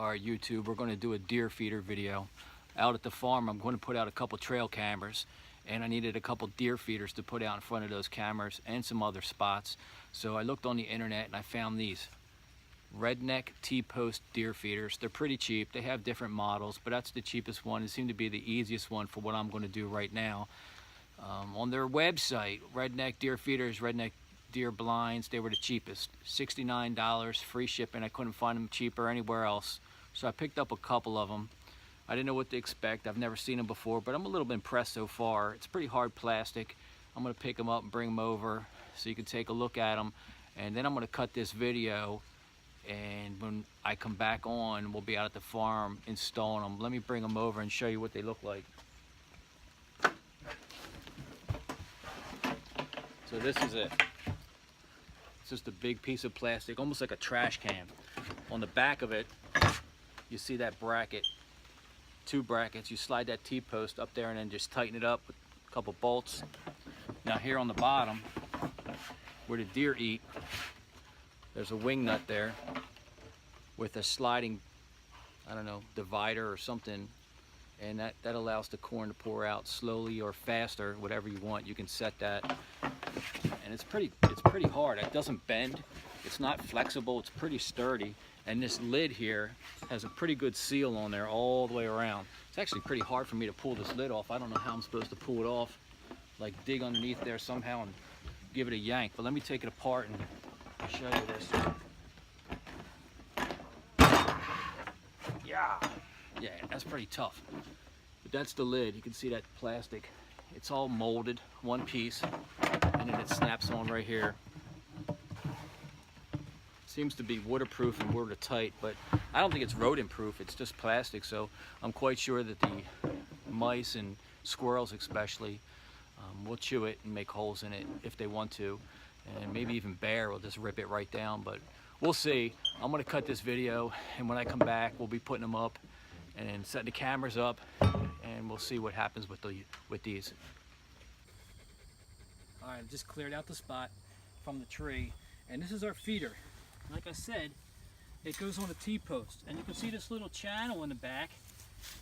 Alright YouTube, we're going to do a deer feeder video. Out at the farm I'm going to put out a couple trail cameras, and I needed a couple deer feeders to put out in front of those cameras and some other spots. So I looked on the internet and I found these Redneck T-post deer feeders. They're pretty cheap. They have different models, but that's the cheapest one. It seemed to be the easiest one for what I'm going to do right now. On their website, Redneck deer feeders, Redneck deer blinds, they were the cheapest. $69, free shipping. I couldn't find them cheaper anywhere else. So I picked up a couple of them. I didn't know what to expect. I've never seen them before, but I'm a little bit impressed so far. It's pretty hard plastic. I'm going to pick them up and bring them over so you can take a look at them. And then I'm going to cut this video, and when I come back on, we'll be out at the farm installing them. Let me bring them over and show you what they look like. So this is it. It's just a big piece of plastic, almost like a trash can. On the back of it, you see that bracket, 2 brackets. You slide that T-post up there and then just tighten it up with a couple bolts. Now here on the bottom, where the deer eat, there's a wing nut there with a sliding, I don't know, divider or something, and that allows the corn to pour out slowly or faster, whatever you want. You can set that, and it's pretty hard. It doesn't bend. It's not flexible. It's pretty sturdy. And this lid here has a pretty good seal on there all the way around. It's actually pretty hard for me to pull this lid off. I don't know how I'm supposed to pull it off. Like dig underneath there somehow and give it a yank. But let me take it apart and show you this. Yeah, that's pretty tough. But that's the lid. You can see that plastic. It's all molded, one piece, and then it snaps on right here. Seems to be waterproof and watertight, but I don't think it's rodent proof. It's just plastic, so I'm quite sure that the mice and squirrels especially will chew it and make holes in it if they want to, and maybe even bear will just rip it right down, but we'll see. I'm going to cut this video, and when I come back we'll be putting them up and setting the cameras up, and we'll see what happens with these. Alright, I just cleared out the spot from the tree, and this is our feeder. Like I said, it goes on a T-post, and you can see this little channel in the back.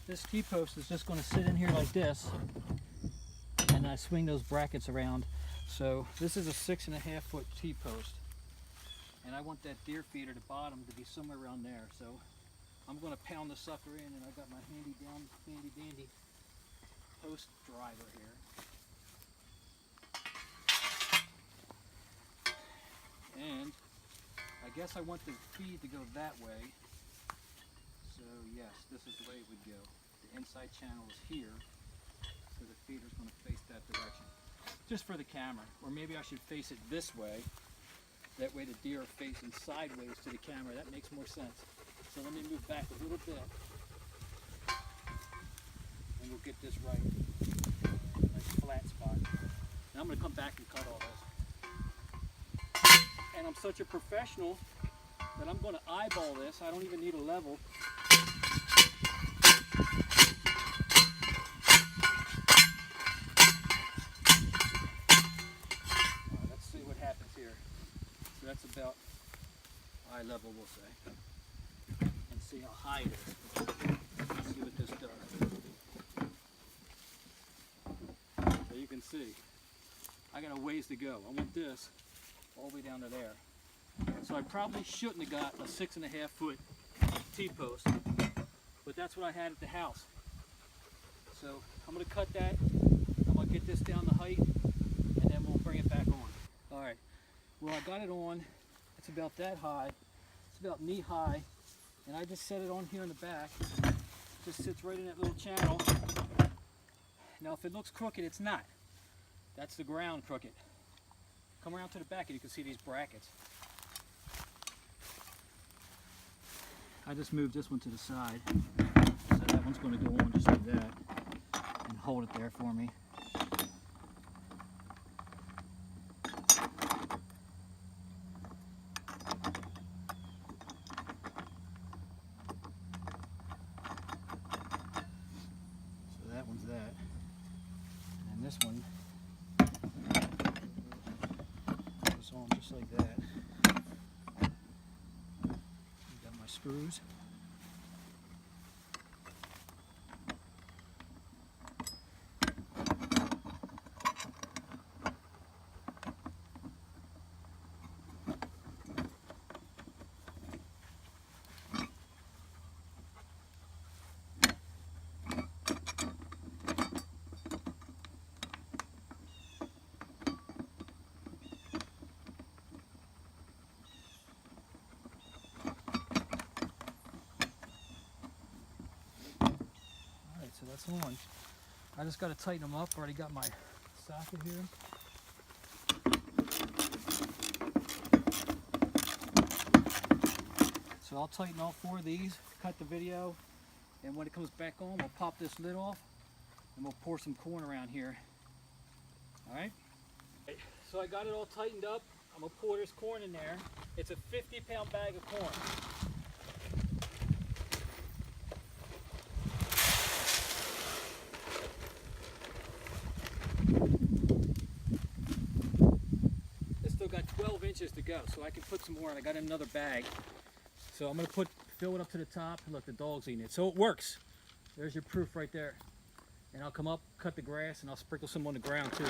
This T-post is just going to sit in here like this, and I swing those brackets around. So this is a 6.5 foot T-post, and I want that deer feeder, the bottom, to be somewhere around there. So I'm going to pound the sucker in, and I got my handy dandy post driver here. And I guess I want the feed to go that way, so yes, this is the way it would go. The inside channel is here, so the feeder's going to face that direction. Just for the camera, or maybe I should face it this way. That way the deer are facing sideways to the camera. That makes more sense. So let me move back a little bit, and we'll get this right. Nice flat spot. Now I'm going to come back and cut all this. And I'm such a professional that I'm going to eyeball this. I don't even need a level. Alright, let's see what happens here. So that's about eye level, we'll say. And see how high it is. Let's see what this does. So you can see, I got a ways to go. I want this all the way down to there. So I probably shouldn't have got a 6.5 foot T-post, but that's what I had at the house. So I'm going to cut that, I'm going to get this down the height, and then we'll bring it back on. Alright, well I got it on, it's about that high, it's about knee high, and I just set it on here in the back. It just sits right in that little channel. Now if it looks crooked, it's not. That's the ground crooked. Come around to the back and you can see these brackets. I just moved this one to the side, so that one's going to go on just like that and hold it there for me. So that one's that, and this one on just like that. Got my screws. that's on. I just got to tighten them up. Already got my socket here. So I'll tighten all 4 of these, cut the video, and when it comes back on, we'll pop this lid off and we'll pour some corn around here. Alright? So I got it all tightened up. I'm going to pour this corn in there. It's a 50-pound bag of corn. It's still got 12 inches to go, so I can put some more in. I got another bag. So I'm going to fill it up to the top. Look, the dog's eating it. So it works. There's your proof right there. And I'll come up, cut the grass, and I'll sprinkle some on the ground too.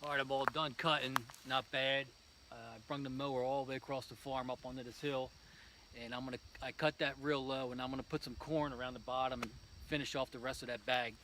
Alright, I'm all done cutting, not bad. I brung the mower all the way across the farm up onto this hill, and I cut that real low, and I'm gonna put some corn around the bottom and finish off the rest of that bag.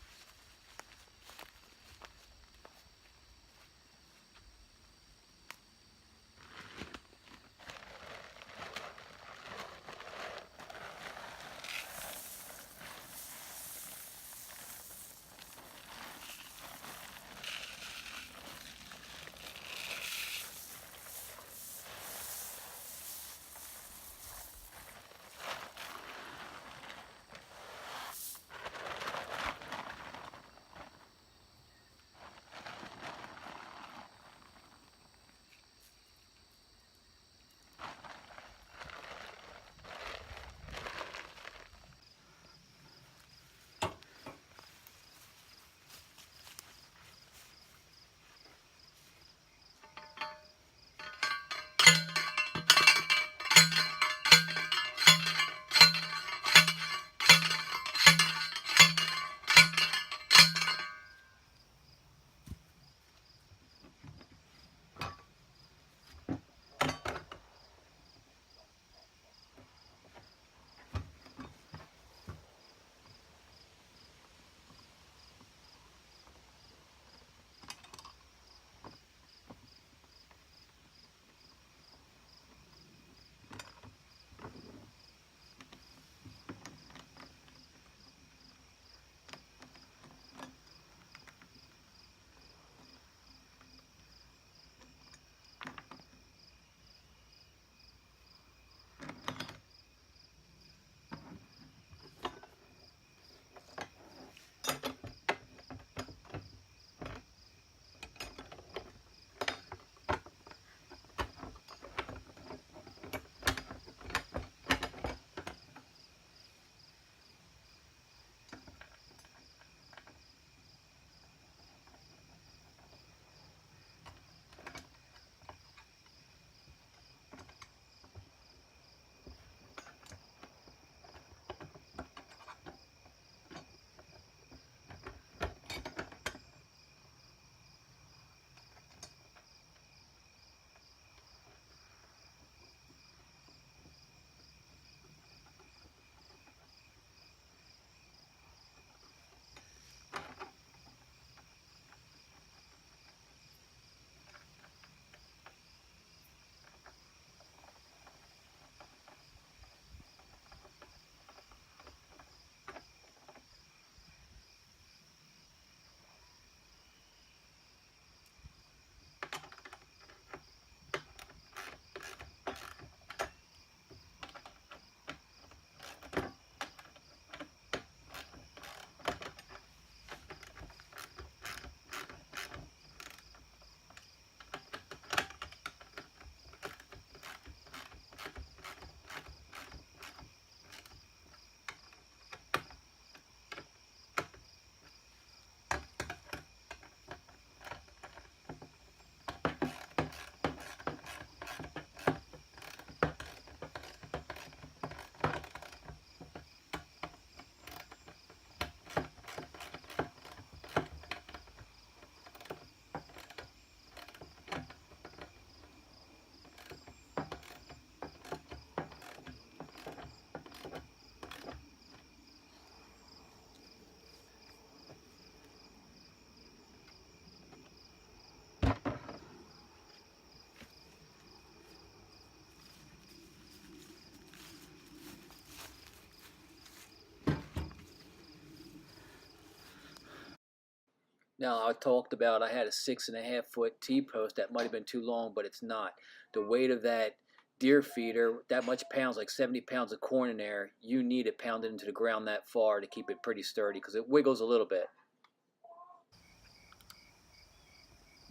Now I talked about I had a 6.5 foot T-post that might have been too long, but it's not. The weight of that deer feeder, that much pounds, like 70 pounds of corn in there, you need it pounded into the ground that far to keep it pretty sturdy because it wiggles a little bit.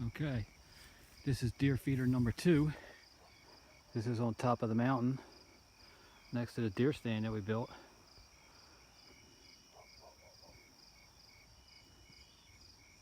Okay, this is deer feeder number 2. This is on top of the mountain next to the deer stand that we built.